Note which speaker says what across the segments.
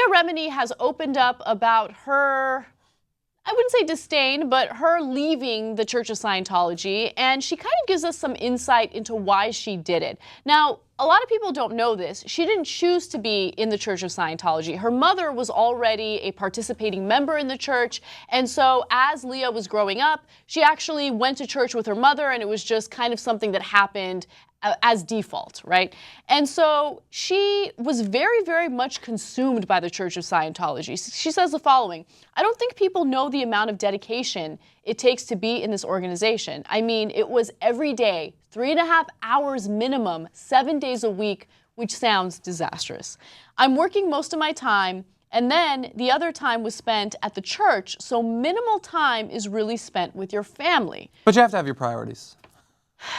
Speaker 1: Leah Remini has opened up about her, I wouldn't say disdain, but her leaving the Church of Scientology, and she kind of gives us some insight into why she did it. Now, a lot of people don't know this. She didn't choose to be in the Church of Scientology. Her mother was already a participating member in the church, and so as Leah was growing up, she actually went to church with her mother, and it was just kind of something that happened as default, right? And so she was very, very much consumed by the Church of Scientology. She says the following: I don't think people know the amount of dedication it takes to be in this organization. I mean, it was every day, 3.5 hours minimum, 7 days a week, which sounds disastrous. I'm working most of my time, and then the other time was spent at the church, so minimal time is really spent with your family.
Speaker 2: But you have to have your priorities.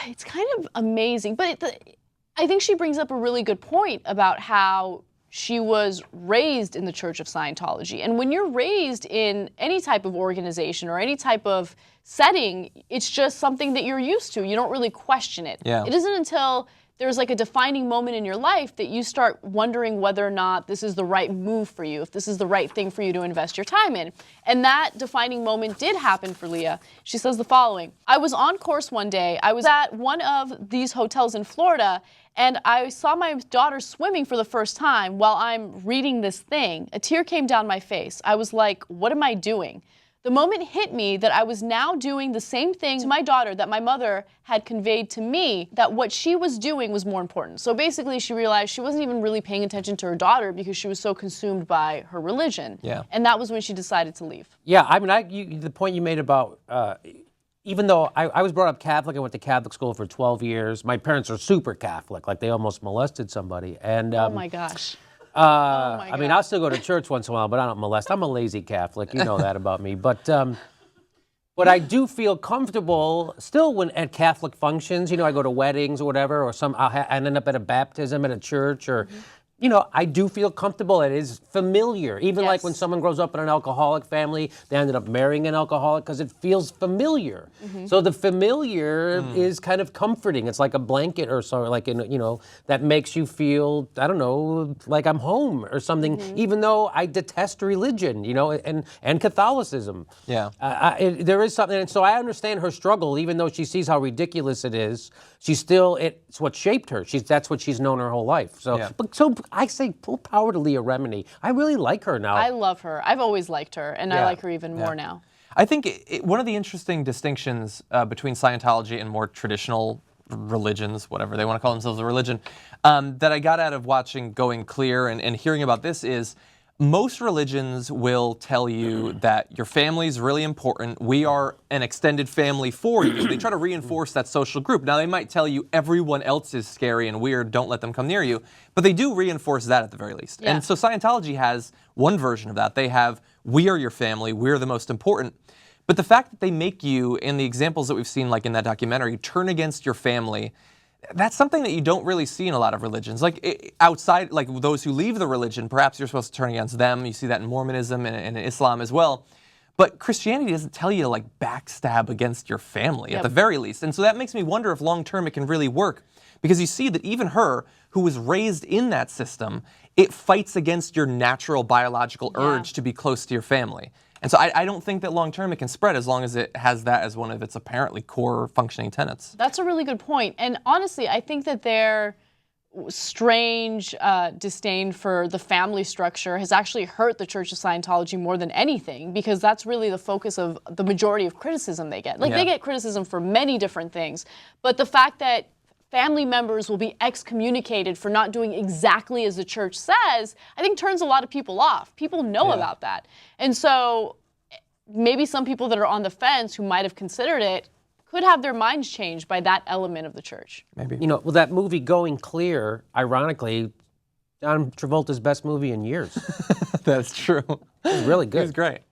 Speaker 1: It's kind of amazing, but I think she brings up a really good point about how she was raised in the Church of Scientology. And when you're raised in any type of organization or any type of setting, it's just something that you're used to. You don't really question it.
Speaker 2: Yeah.
Speaker 1: It isn't until there's like a defining moment in your life that you start wondering whether or not this is the right move for you, if this is the right thing for you to invest your time in. And that defining moment did happen for Leah. She says the following: I was on course one day. I was at one of these hotels in Florida, and I saw my daughter swimming for the first time while I'm reading this thing. A tear came down my face. I was like, what am I doing? The moment hit me that I was now doing the same thing to my daughter that my mother had conveyed to me, that what she was doing was more important. So basically she realized she wasn't even really paying attention to her daughter because she was so consumed by her religion.
Speaker 2: Yeah.
Speaker 1: And that was when she decided to leave.
Speaker 3: Yeah, I mean, the point you made about, even though I was brought up Catholic, I went to Catholic school for 12 years. My parents are super Catholic, like they almost molested somebody. And
Speaker 1: oh my gosh.
Speaker 3: I mean, I'll still go to church once in a while, but I don't molest. I'm a lazy Catholic. You know that about me. But I do feel comfortable still when at Catholic functions. You know, I go to weddings or whatever, or I end up at a baptism at a church, or, you know, I do feel comfortable. It is familiar. Even like when someone grows up in an alcoholic family, they ended up marrying an alcoholic because it feels familiar. So the familiar is kind of comforting. It's like a blanket or so, like, you know, that makes you feel, I don't know, like I'm home or something, even though I detest religion, you know, and Catholicism.
Speaker 2: Yeah.
Speaker 3: There is something, and so I understand her struggle, even though she sees how ridiculous it is. She's still, it's what shaped her. That's what she's known her whole life. So, so I say full power to Leah Remini. I really like her now.
Speaker 1: I love her. I've always liked her, and I like her even more now.
Speaker 2: I think one of the interesting distinctions between Scientology and more traditional religions, whatever they want to call themselves a religion, that I got out of watching Going Clear and hearing about this is, most religions will tell you that your family is really important. We are an extended family for you. They try to reinforce that social group. Now, they might tell you everyone else is scary and weird, don't let them come near you. But they do reinforce that at the very least.
Speaker 1: Yeah.
Speaker 2: And so Scientology has one version of that. They have, we are your family, we're the most important. But the fact that they make you, in the examples that we've seen, like in that documentary, turn against your family, that's something that you don't really see in a lot of religions. Like outside, like those who leave the religion, perhaps you're supposed to turn against them. You see that in Mormonism and in Islam as well. But Christianity doesn't tell you to like backstab against your family at the very least. And so that makes me wonder if long term it can really work. Because you see that even her, who was raised in that system, it fights against your natural biological urge to be close to your family. And so I don't think that long-term it can spread as long as it has that as one of its apparently core functioning tenets.
Speaker 1: That's a really good point. And honestly, I think that their strange disdain for the family structure has actually hurt the Church of Scientology more than anything, because that's really the focus of the majority of criticism they get. Like, they get criticism for many different things, but the fact that family members will be excommunicated for not doing exactly as the church says, I think turns a lot of people off. People know about that. And so maybe some people that are on the fence who might have considered it could have their minds changed by that element of the church.
Speaker 2: Maybe.
Speaker 3: You know, well, that movie Going Clear, ironically, John Travolta's best movie in years.
Speaker 2: That's true.
Speaker 3: It was really good.
Speaker 2: It was great.